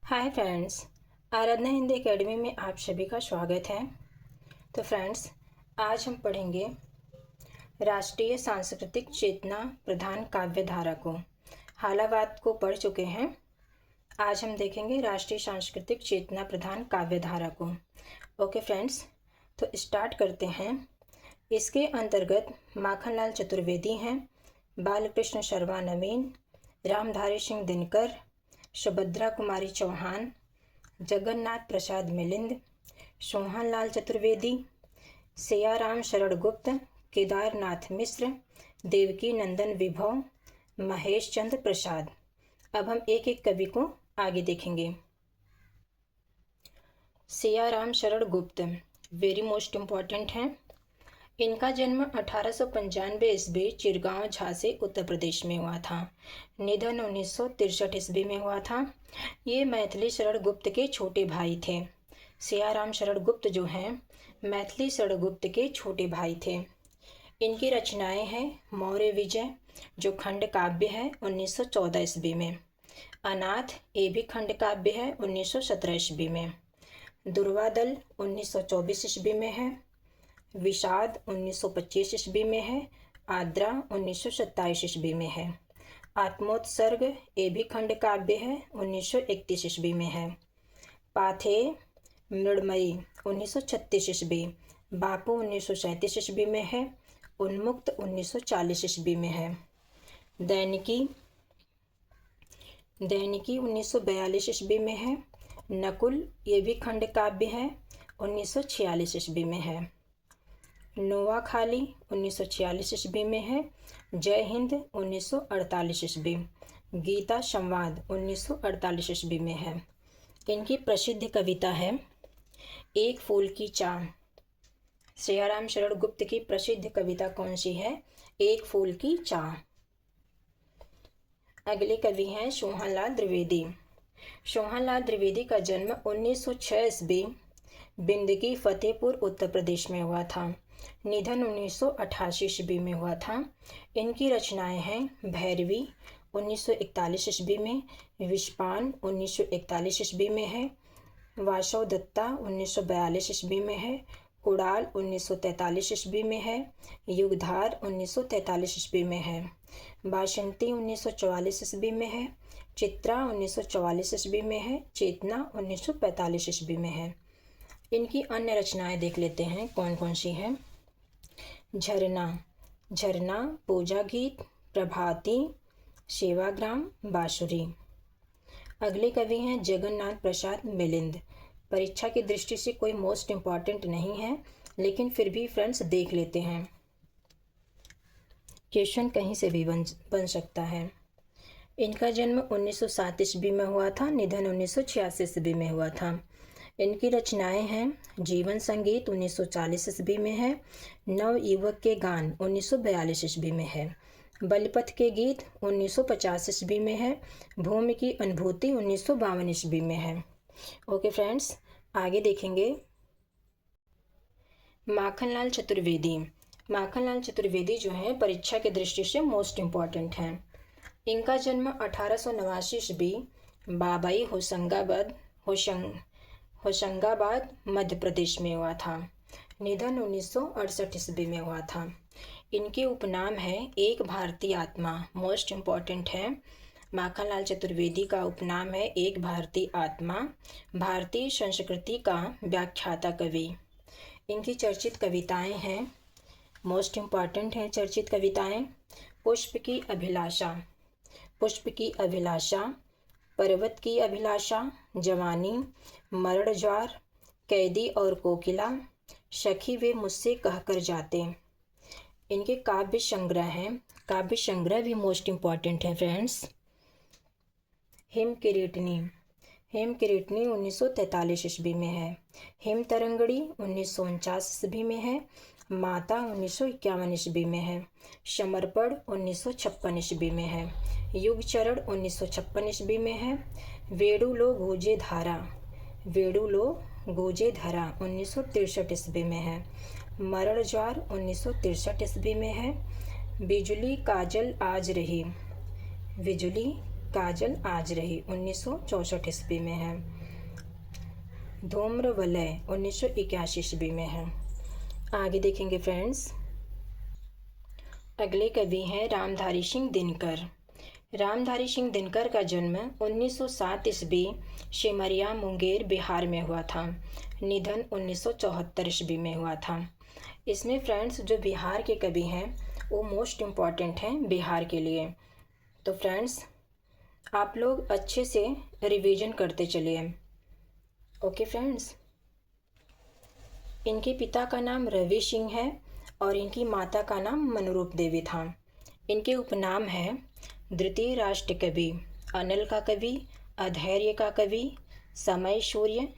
Hi friends, आराधना Hindi academy में आप सभी का स्वागत है। तो फ्रेंड्स, आज हम पढ़ेंगे राष्ट्रीय सांस्कृतिक चेतना प्रधान काव्य धारा को। हालावाद को पढ़ चुके हैं। आज हम देखेंगे राष्ट्रीय सांस्कृतिक चेतना प्रधान काव्य धारा को। ओके फ्रेंड्स, तो स्टार्ट करते हैं। इसके अंतर्गत माखनलाल चतुर्वेदी हैं, बालकृष्ण शर्मा नवीन, रामधारी सिंह दिनकर, सुभद्रा कुमारी चौहान, जगन्नाथ प्रसाद मिलिंद, सोहनलाल चतुर्वेदी, सियाराम शरण गुप्त, केदारनाथ मिश्र, देवकी नंदन विभव, महेश चंद्र प्रसाद। अब हम एक एक कवि को आगे देखेंगे। Siyaram Sharan Gupt very most important हैं। इनका जन्म 1895 ईस्वी चिरगांव झांसी उत्तर प्रदेश में हुआ था। निधन 1963 ईस्वी में हुआ था। ये मैथिली शरण गुप्त के छोटे भाई थे। सियाराम शरण गुप्त जो हैं मैथिली शरण गुप्त के छोटे भाई थे। इनकी रचनाएं हैं मौर्य विजय जो खंड काव्य है 1914 ईस्वी में, अनाथ ये भी खंड काव्य है 1917 ईस्वी में, दुर्वादल 1924 ईस्वी में है, विषाद 1925 ईस्वी में है, आद्रा 1927 ईस्वी में है, आत्मोत्सर्ग ये भी खंड काव्य है 1931 ईस्वी में है, पाथेय मृणमयी 1936 ईस्वी, बापू 1937 ईस्वी में है, उन्मुक्त 1940 ईस्वी में है, दैनिकी 1942 ईस्वी में है, नकुल ये भी खंड काव्य है 1946 ईस्वी में है, नोआखाली 1946 ईस्वी में है, जय हिंद 1948 ईस्वी, गीता संवाद 1948 ईस्वी में है। इनकी प्रसिद्ध कविता है एक फूल की चाह। सियाराम शरण गुप्त की प्रसिद्ध कविता कौन सी है? एक फूल की चाह। अगले कवि हैं सोहनलाल द्विवेदी। सोहनलाल द्विवेदी का जन्म 1906 ईस्वी बिंदगी फतेहपुर उत्तर प्रदेश में हुआ था। निधन 1988 ईस्वी में हुआ था। इनकी रचनाएं हैं भैरवी 1941 ईस्वी में, विषपान 1941 ईस्वी में है, वासव दत्ता 1942 ईस्वी में है, कुड़ाल 1943 ईस्वी में है, युगधार 1943 ईस्वी में है, बासंती 1944 ईस्वी में है, चित्रा 1944 ईस्वी में है, चेतना 1945 ईस्वी में है। इनकी अन्य रचनाएं देख लेते हैं कौन कौन सी हैं। झरना, पूजा गीत, प्रभाती, सेवाग्राम, बांसुरी। अगले कवि हैं जगन्नाथ प्रसाद मिलिंद। परीक्षा की दृष्टि से कोई मोस्ट इम्पॉर्टेंट नहीं है, लेकिन फिर भी फ्रेंड्स देख लेते हैं, क्वेश्चन कहीं से भी बन सकता है। इनका जन्म 1907 ईस्वी में हुआ था। निधन 1986 ईस्वी में हुआ था। इनकी रचनाएं हैं जीवन संगीत 1940 ईस्वी में है, नव युवक के गान 1942 ईस्वी में है, बलिपथ के गीत 1950 ईस्वी में है, भूमि की अनुभूति 1952 ईस्वी में है। ओके फ्रेंड्स, आगे देखेंगे माखनलाल चतुर्वेदी। माखनलाल चतुर्वेदी जो हैं परीक्षा की दृष्टि से मोस्ट इम्पॉर्टेंट हैं। इनका जन्म 1889 ईस्वी बाबई होशंगाबाद मध्य प्रदेश में हुआ था। निधन 1968 ईस्वी में हुआ था। इनके उपनाम है एक भारतीय आत्मा, मोस्ट इम्पॉर्टेंट है। माखनलाल चतुर्वेदी का उपनाम है एक भारतीय आत्मा, भारतीय संस्कृति का व्याख्याता कवि। इनकी चर्चित कविताएं हैं, मोस्ट इम्पॉर्टेंट हैं चर्चित कविताएं। पुष्प की अभिलाषा, पर्वत की अभिलाषा, जवानी, मरण ज्वार, कैदी और कोकिला, सखी वे मुझसे कहकर जाते। इनके काव्य संग्रह हैं, काव्य संग्रह भी मोस्ट इम्पॉर्टेंट है फ्रेंड्स। हिम किरीटनी 1943 ईस्वी में है, हिम तरंगड़ी 1949 ईस्वी में है, माता 1951 ईस्वी में है, समर्पण 1956 ईस्वी में है, युग चरण 1956 ईस्वी में है, वेडुलो गोजे धरा 1963 ईस्वी में है, मरण ज्वार 1963 ईस्वी में है, बिजुली काजल आज रही काजल आज रही 1964 ईस्वी में है। धूम्र वलय 1981 ईस्वी में है। आगे देखेंगे फ्रेंड्स। अगले कवि हैं रामधारी सिंह दिनकर। रामधारी सिंह दिनकर का जन्म 1907 ईस्वी सिमरिया मुंगेर बिहार में हुआ था। निधन 1974 ईस्वी में हुआ था। इसमें फ्रेंड्स जो बिहार के कवि हैं वो मोस्ट इम्पॉर्टेंट हैं बिहार के लिए। तो फ्रेंड्स आप लोग अच्छे से रिवीजन करते चलिए। Okay friends. इनके पिता का नाम रवि सिंह है और इनकी माता का नाम मनोरूप देवी था। इनके उपनाम हैं द्वितीय राष्ट्र कवि, अनल का कवि, अधैर्य का कवि, समय सूर्य।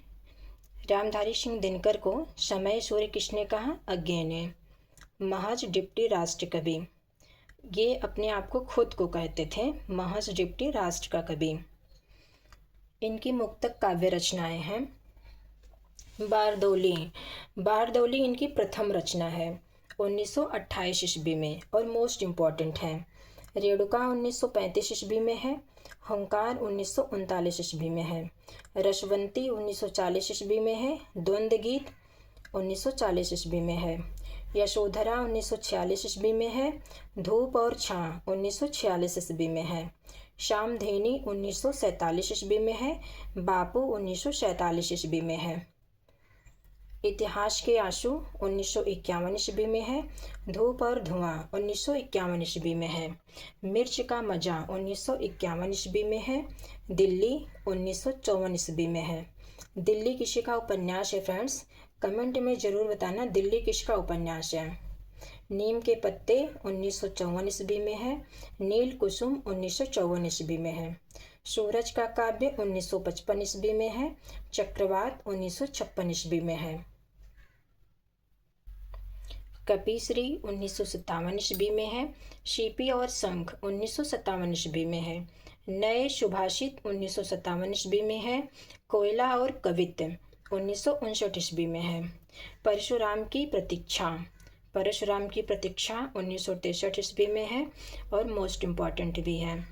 रामधारी सिंह दिनकर को समय सूर्य किसने कहा? अज्ञे ने। महज डिप्टी राष्ट्र कवि, ये अपने आप को खुद को कहते थे महज डिप्टी राष्ट्र का कवि। इनकी मुक्तक काव्य रचनाएं हैं। बारदौली। बारदौली इनकी प्रथम रचना है 1928 ईस्वी में और मोस्ट इम्पॉर्टेंट है। रेणुका 1935 ईस्वी में है। हुंकार 1939 ईस्वी में है। रसवंती 1940 ईस्वी में है। द्वंद्व गीत 1940 ईस्वी में है। यशोधरा 1946 ईस्वी में है। धूप और छां 1946 ईस्वी में है। श्यामधेनी 1947 ईस्वी में है। बापू 1947 ईस्वी में है। इतिहास के आंसू 1951 ईस्वी में है। धूप और धुआं 1951 ईस्वी में है। मिर्च का मजा 1951 ईस्वी में है। दिल्ली 1954 ईस्वी में है। दिल्ली किसी का उपन्यास है फ्रेंड्स? कमेंट में ज़रूर बताना दिल्ली किसका उपन्यास है। नीम के पत्ते 1954 ईस्वी में है। नील कुसुम 1954 ईस्वी में है। सूरज का काव्य 1955 ईस्वी में है। चक्रवात 1956 ईस्वी में है। कपीश्री 1957 ईस्वी में है। शिपी और शंख 1957 ईस्वी में है। नए सुभाषित 1957 ईस्वी में है। कोयला और कवित्व 1959 ईस्वी में है। परशुराम की प्रतीक्षा 1963 ईस्वी में है और मोस्ट इम्पॉर्टेंट भी है।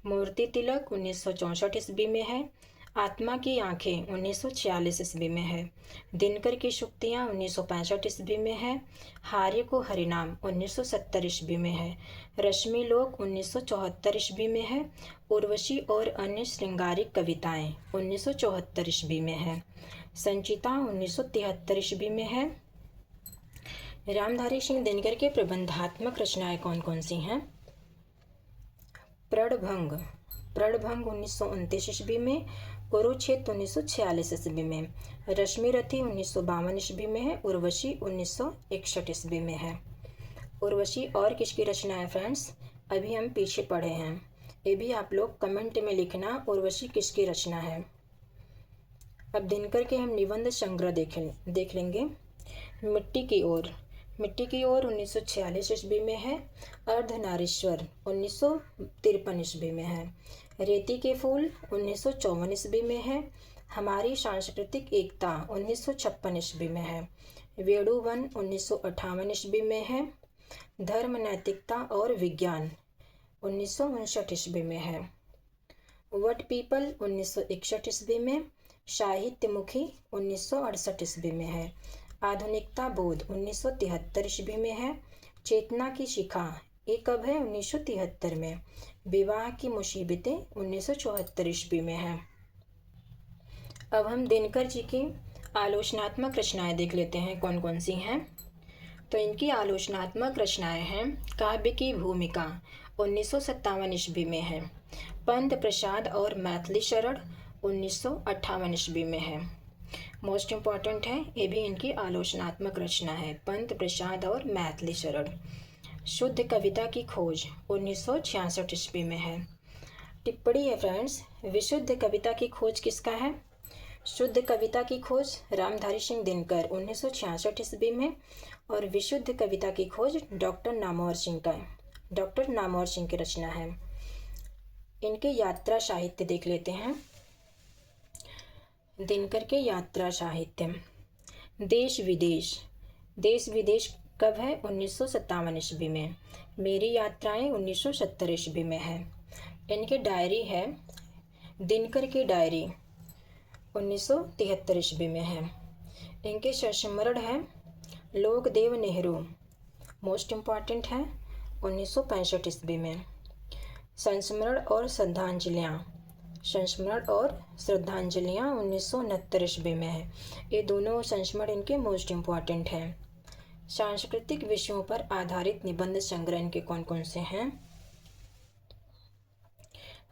मूर्ति तिलक 1964 ईस्वी में है। आत्मा की आंखें 1946 ईस्वी में है। दिनकर की शुक्तियाँ 1965 ईस्वी में है। हार्य को हरिनाम 1970 ईस्वी में है। रश्मि लोक 1974 ईस्वी में है। उर्वशी और अन्य श्रृंगारिक कविताएं 1974 ईस्वी में है। संचिता 1973 ईस्वी में है। रामधारी सिंह दिनकर के प्रबंधात्मक रचनाएं कौन कौन सी हैं? प्रणभंग 1929 ईस्वी में। कुरुक्षेत्र 1946 ईस्वी में। रश्मिरथी 1952 ईस्वी में है। उर्वशी 1961 ईस्वी में है। उर्वशी और किसकी रचना है फ्रेंड्स? अभी हम पीछे पढ़े हैं, ये भी आप लोग कमेंट में लिखना उर्वशी किसकी रचना है। अब दिनकर के हम निबंध संग्रह देख लेंगे। मिट्टी की ओर 1946 ईस्वी में है। अर्धनारीश्वर 1953 ईस्वी में है। रेती के फूल 1954 ईस्वी में है। हमारी सांस्कृतिक एकता 1956 ईस्वी में है। वेणुवन 1958 ईस्वी में है। धर्म नैतिकता और विज्ञान 1959 ईस्वी में है। वट पीपल 1961 ईस्वी में। साहित्यमुखी 1968 ईस्वी में है। आधुनिकता बोध 1973 ईस्वी में है। चेतना की शिखा ये कब है? 1973 में। विवाह की मुसीबतें 1974 ईस्वी में है। अब हम दिनकर जी की आलोचनात्मक रचनाएं देख लेते हैं कौन कौन सी हैं। तो इनकी आलोचनात्मक रचनाएं हैं। काव्य की भूमिका 1957 ईस्वी में है। पंत प्रसाद और मैथिली शरण 1958 ईस्वी में है। मोस्ट इम्पॉर्टेंट है, ये भी इनकी आलोचनात्मक रचना है। पंत प्रसाद और मैथिली शरण। शुद्ध कविता की खोज 1966 ईस्वी में है। टिप्पणी है फ्रेंड्स, विशुद्ध कविता की खोज किसका है? शुद्ध कविता की खोज रामधारी सिंह दिनकर 1966 ईस्वी में और विशुद्ध कविता की खोज डॉक्टर नामवर सिंह की रचना है। इनके यात्रा साहित्य देख लेते हैं। दिनकर के यात्रा साहित्य। देश विदेश कब है? 1957 ईस्वी में। मेरी यात्राएं 1970 ईस्वी में है। इनकी डायरी है दिनकर की डायरी, 1973 ईस्वी में है। इनके संस्मरण है लोकदेव नेहरू, मोस्ट इम्पॉर्टेंट है, 1965 ईस्वी में। संस्मरण और श्रद्धांजलियाँ, संस्मरण और श्रद्धांजलियाँ 1969 ईस्वी में है। ये दोनों संस्मरण इनके मोस्ट इम्पॉर्टेंट हैं। सांस्कृतिक विषयों पर आधारित निबंध संग्रह इनके कौन कौन से हैं?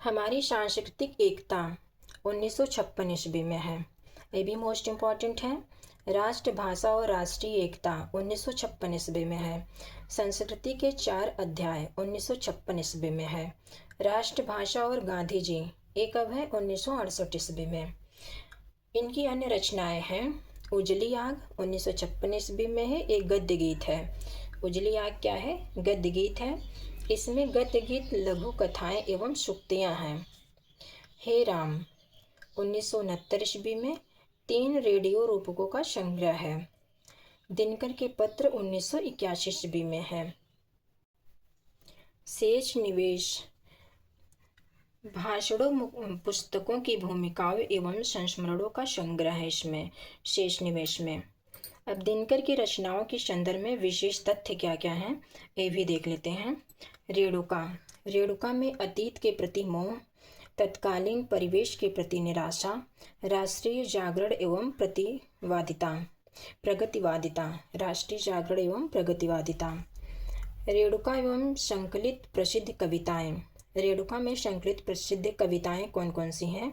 हमारी सांस्कृतिक एकता 1956 ईस्वी में है, ये भी मोस्ट इम्पॉर्टेंट है। राष्ट्रभाषा और राष्ट्रीय एकता 1956 ईस्वी में है। संस्कृति के 4 अध्याय 1956 ईस्वी में है। राष्ट्रभाषा और गांधी जी ये कब है? 1968 ईस्वी में। इनकी अन्य रचनाएं हैं उजली आग, 1956 ईस्वी में है, एक गद्य गीत है। उजली आग क्या है? गद्य गीत है। इसमें गद्य गीत, लघु कथाएं एवं सूक्तियाँ हैं। हे राम 1969 ईस्वी में 3 रेडियो रूपकों का संग्रह है। दिनकर के पत्र 1981 ईस्वी में है। शेष निवेश भाषणों पुस्तकों की भूमिकाओं एवं संस्मरणों का संग्रह है इसमें, शेष निवेश में। अब दिनकर की रचनाओं के संदर्भ में विशेष तथ्य क्या क्या हैं ये भी देख लेते हैं। रेणुका, रेणुका में अतीत के प्रति मोह, तत्कालीन परिवेश के प्रति निराशा, राष्ट्रीय जागरण एवं प्रगतिवादिता, राष्ट्रीय जागरण एवं प्रगतिवादिता। रेणुका एवं संकलित प्रसिद्ध कविताएं, रेणुका में संकलित प्रसिद्ध कविताएं कौन कौन सी हैं?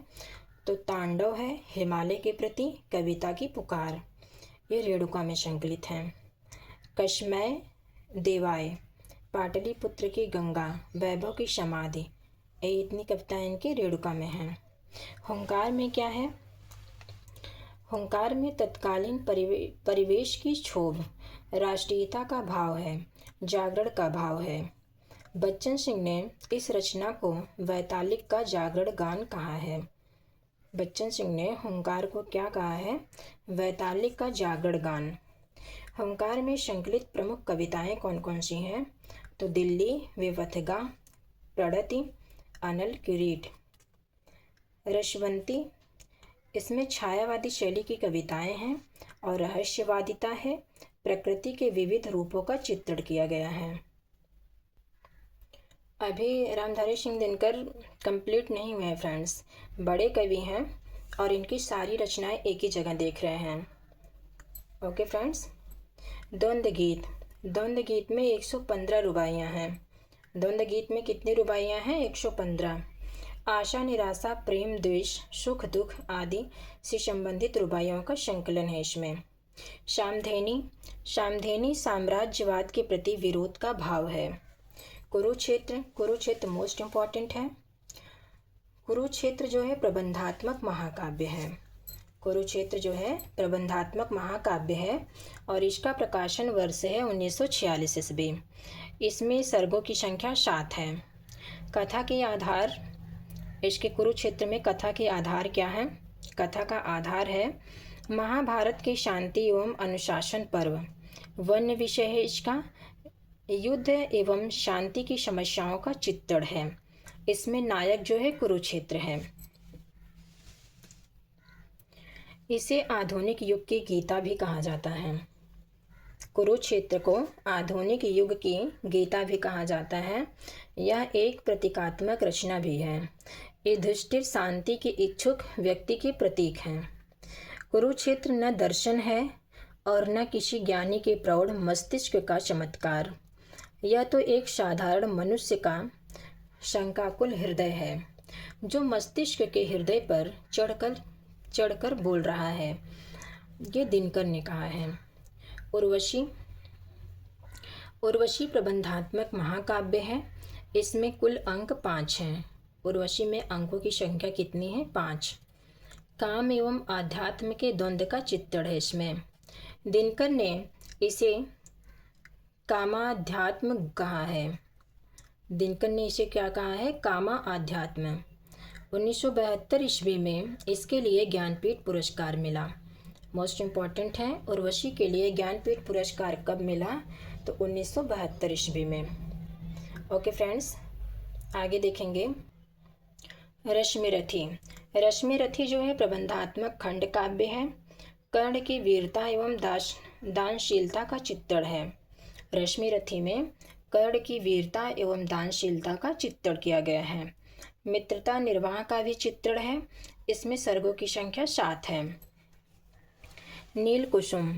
तो तांडव है, हिमालय के प्रति, कविता की पुकार, ये रेणुका में संकलित हैं। कश्मय देवाय, पाटलिपुत्र की गंगा, वैभव की समाधि, ये इतनी कविताएं इनकी रेणुका में हैं। हुंकार में क्या है? हुंकार में तत्कालीन परिवेश की क्षोभ, राष्ट्रीयता का भाव है, जागरण का भाव है। बच्चन सिंह ने इस रचना को वैतालिक का जागरण गान कहा है। बच्चन सिंह ने हुंकार को क्या कहा है? वैतालिक का जागरण गान। हुंकार में संकलित प्रमुख कविताएं कौन कौन सी हैं? तो दिल्ली, विवथगा, प्रणति, अनल किरीट। रसवंती, इसमें छायावादी शैली की कविताएं हैं और रहस्यवादिता है, प्रकृति के विविध रूपों का चित्रण किया गया है। अभी रामधारी सिंह दिनकर कंप्लीट नहीं हुए हैं फ्रेंड्स, बड़े कवि हैं और इनकी सारी रचनाएं एक ही जगह देख रहे हैं। Okay friends. द्वंद्व गीत, द्वंद्व गीत में 115 रुबाइयाँ हैं। द्वंद्व गीत में कितनी रुबाइयाँ हैं? 115। आशा, निराशा, प्रेम, द्वेष, सुख, दुख आदि से संबंधित रुबाइयों का संकलन है इसमें। सामधेनी, सामधेनी साम्राज्यवाद के प्रति विरोध का भाव है। कुरुक्षेत्र, कुरुक्षेत्र मोस्ट इम्पॉर्टेंट है। कुरुक्षेत्र जो है प्रबंधात्मक महाकाव्य है। कुरुक्षेत्र जो है प्रबंधात्मक महाकाव्य है और इसका प्रकाशन वर्ष है 1946 ईस्वी। इसमें सर्गों की संख्या 7 है। कथा के आधार, इसके कुरुक्षेत्र में कथा के आधार क्या है? कथा का आधार है महाभारत के शांति एवं अनुशासन पर्व। वन्य विषय है इसका, युद्ध एवं शांति की समस्याओं का चित्रण है। इसमें नायक जो है कुरुक्षेत्र है। इसे आधुनिक युग की गीता भी कहा जाता है। कुरुक्षेत्र को आधुनिक युग की गीता भी कहा जाता है। यह एक प्रतीकात्मक रचना भी है। युधिष्ठिर शांति के इच्छुक व्यक्ति के प्रतीक हैं। कुरुक्षेत्र न दर्शन है और न किसी ज्ञानी के प्रौढ़ मस्तिष्क का चमत्कार। यह तो एक साधारण मनुष्य का शंकाकुल हृदय है जो मस्तिष्क के हृदय पर चढ़कर बोल रहा है, ये दिनकर ने कहा है। उर्वशी, उर्वशी प्रबंधात्मक महाकाव्य है। इसमें कुल अंक 5 हैं। उर्वशी में अंकों की संख्या कितनी है? 5। काम एवं आध्यात्म के द्वंद्व का चित्रण है इसमें। दिनकर ने इसे कामाध्यात्म कहा है। दिनकर ने इसे क्या कहा है? कामा आध्यात्म। 1972 ईस्वी में इसके लिए ज्ञानपीठ पुरस्कार मिला। मोस्ट इम्पॉर्टेंट है, उर्वशी के लिए ज्ञानपीठ पुरस्कार कब मिला? तो 1972 ईस्वी में। ओके फ्रेंड्स, आगे देखेंगे रश्मिरथी। रश्मिरथी जो है प्रबंधात्मक खंड काव्य है। कर्ण की वीरता एवं दानशीलता का चित्रण है। रश्मिरथी में कर्ण की वीरता एवं दानशीलता का चित्रण किया गया है। मित्रता निर्वाह का भी चित्रण है। इसमें सर्गों की संख्या 7 है। नील कुसुम।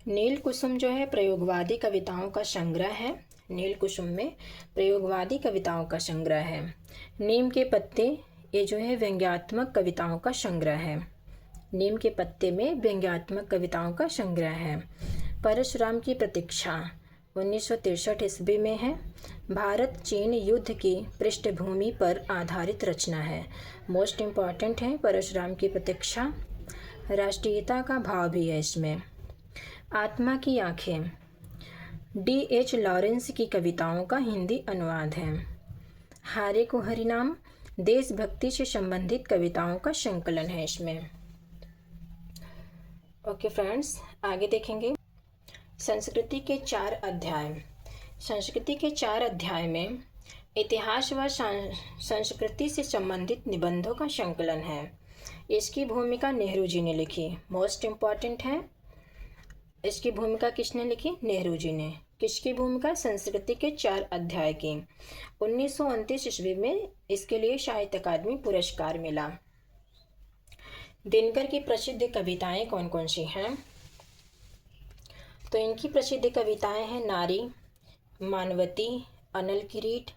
नील कुसुम जो है प्रयोगवादी कविताओं का संग्रह है। नील कुसुम में प्रयोगवादी कविताओं का संग्रह है। नीम के पत्ते, ये जो है व्यंग्यात्मक कविताओं का संग्रह है। नीम के पत्ते में व्यंग्यात्मक कविताओं का संग्रह है। परशुराम की प्रतीक्षा 1963 ईस्वी में है। भारत चीन युद्ध की पृष्ठभूमि पर आधारित रचना है। मोस्ट इम्पॉर्टेंट है परशुराम की प्रतीक्षा। राष्ट्रीयता का भाव भी है इसमें। आत्मा की आंखें D.H. लॉरेंस की कविताओं का हिंदी अनुवाद है। हारे को हरिनाम देशभक्ति से संबंधित कविताओं का संकलन है इसमें। ओके फ्रेंड्स, आगे देखेंगे संस्कृति के 4 अध्याय। संस्कृति के 4 अध्याय में इतिहास व संस्कृति से संबंधित निबंधों का संकलन है। इसकी भूमिका नेहरू जी ने लिखी। मोस्ट इम्पॉर्टेंट है। इसकी भूमिका किसने लिखी? नेहरू जी ने। किसकी भूमिका? संस्कृति के 4 अध्याय की। 1929 ईस्वी में इसके लिए साहित्य अकादमी पुरस्कार मिला। दिनकर की प्रसिद्ध कविताएं कौन कौन सी हैं? तो इनकी प्रसिद्ध कविताएं हैं नारी, मानवती, अनल किरीट,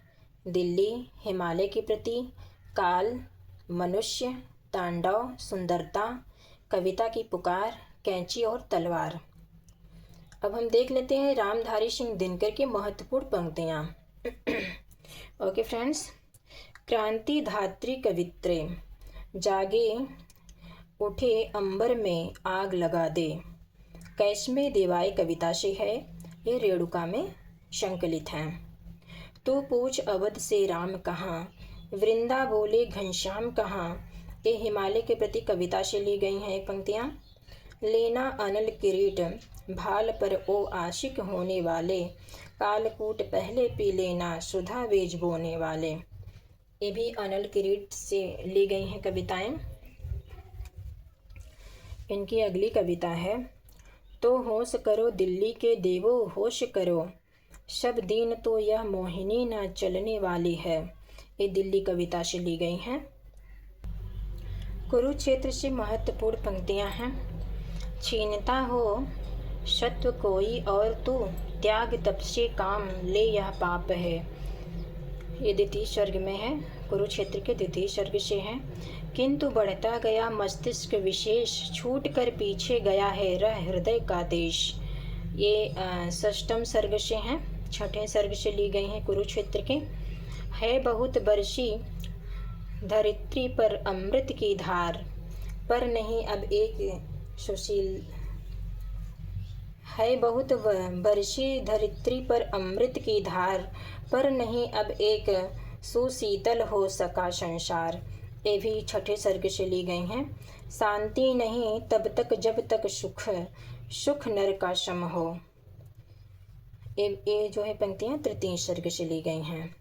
दिल्ली, हिमालय की प्रति, काल, मनुष्य, तांडव, सुंदरता, कविता की पुकार, कैंची और तलवार। अब हम देख लेते हैं रामधारी सिंह दिनकर की महत्वपूर्ण पंक्तियाँ। ओके फ्रेंड्स, क्रांति धात्री कवित्रे, जागे उठे अंबर में आग लगा दे, कैसमे देवाई कविता से है। ये रेणुका में संकलित हैं। तू पूछ अवध से राम कहाँ, वृंदा बोले घनश्याम कहाँ, ये हिमालय के प्रति कविता से ली गई हैं पंक्तियाँ। लेना अनल किरीट भाल पर ओ आशिक होने वाले, कालकूट पहले पी लेना सुधा बेज बोने वाले, ये भी अनल किरीट से ली गई हैं कविताएं। इनकी अगली कविता है तो होश करो दिल्ली के देवो होश करो, सब दिन तो यह मोहिनी न चलने वाली है, ये दिल्ली कविता से ली गई हैं। कुरुक्षेत्र से महत्वपूर्ण पंक्तियां हैं। छीनता हो सत्व कोई और तू, त्याग तप से काम ले यह पाप है, ये द्वितीय सर्ग में है। कुरुक्षेत्र के द्वितीय सर्ग से है। किंतु बढ़ता गया मस्तिष्क विशेष, छूट कर पीछे गया है रह हृदय का देश, ये षष्ठम सर्ग से हैं। छठे सर्ग से ली गई हैं कुरुक्षेत्र के। है बहुत बरसी धरित्री पर अमृत की धार, पर नहीं अब एक सुशील, है बहुत बरसी धरित्री पर अमृत की धार, पर नहीं अब एक सुशीतल हो सका संसार, ये भी छठे सर्ग से ली गई हैं। शांति नहीं तब तक जब तक सुख, सुख नर का सम हो, ये जो है पंक्तियाँ तृतीय सर्ग से ली गई हैं।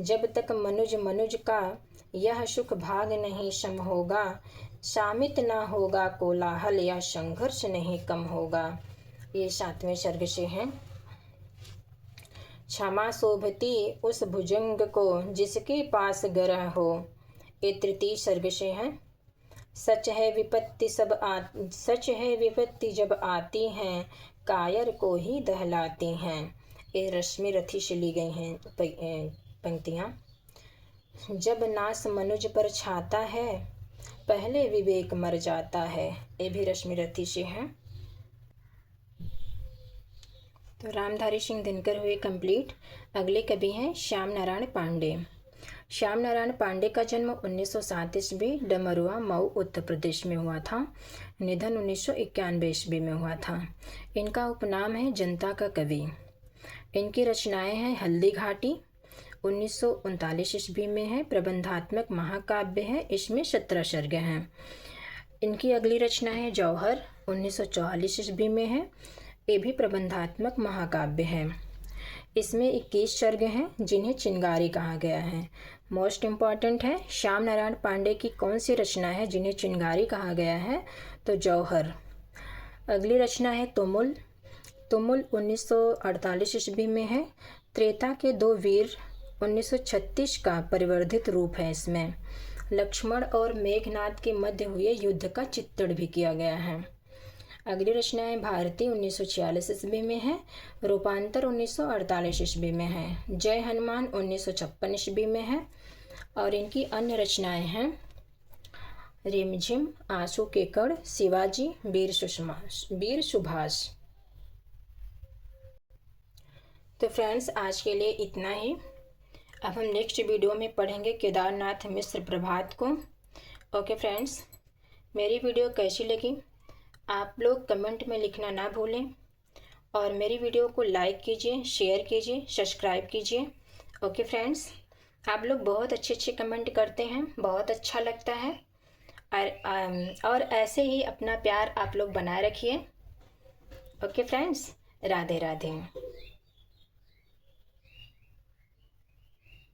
जब तक मनुज का यह सुख भाग नहीं सम होगा, शामित ना होगा कोलाहल या संघर्ष नहीं कम होगा, ये 7वें सर्ग से हैं। क्षमा शोभती उस भुजंग को जिसके पास ग्रह हो, ये तृतीय सर्ग से हैं। सच है विपत्ति जब आती हैं, कायर को ही दहलाती हैं, ये रश्मिरथी से ली गई हैं पंक्तियाँ। जब नास मनुज पर छाता है, पहले विवेक मर जाता है, ये भी रश्मिरथी से हैं। तो रामधारी सिंह दिनकर हुए कंप्लीट। अगले कवि हैं श्याम नारायण पांडे। श्याम नारायण पांडे का जन्म 1907 ईस्वी डमरुआ मऊ उत्तर प्रदेश में हुआ था। निधन 1991 ईस्वी में हुआ था। इनका उपनाम है जनता का कवि। इनकी रचनाएं हैं हल्दी घाटी 1939 ईस्वी में है, प्रबंधात्मक महाकाव्य है, इसमें 17 सर्ग हैं। इनकी अगली रचना है जौहर 1944 ईस्वी में है, ये भी प्रबंधात्मक महाकाव्य है। इसमें 21 सर्ग हैं जिन्हें चिंगारी कहा गया है। मोस्ट इम्पॉर्टेंट है, श्याम नारायण पांडे की कौन सी रचना है जिन्हें चिंगारी कहा गया है? तो जौहर। अगली रचना है तुमुल। तुमुल 1948 ईस्वी में है। त्रेता के दो वीर 1936 का परिवर्धित रूप है। इसमें लक्ष्मण और मेघनाद के मध्य हुए युद्ध का चित्रण भी किया गया है। अगली रचना है भारती 1946 ईस्वी में है। रूपांतर 1948 ईस्वी में है। जय हनुमान 1956 ईस्वी में है। और इनकी अन्य रचनाएं हैं रिमझिम, आंसू के कण, शिवाजी, वीर सुभाष। तो फ्रेंड्स, आज के लिए इतना ही। अब हम नेक्स्ट वीडियो में पढ़ेंगे केदारनाथ मिश्र प्रभात को। ओके फ्रेंड्स, मेरी वीडियो कैसी लगी आप लोग कमेंट में लिखना ना भूलें, और मेरी वीडियो को लाइक कीजिए, शेयर कीजिए, सब्सक्राइब कीजिए। ओके फ्रेंड्स, आप लोग बहुत अच्छे अच्छे कमेंट करते हैं, बहुत अच्छा लगता है। और ऐसे ही अपना प्यार आप लोग बनाए रखिए। Okay friends, Radhe Radhe.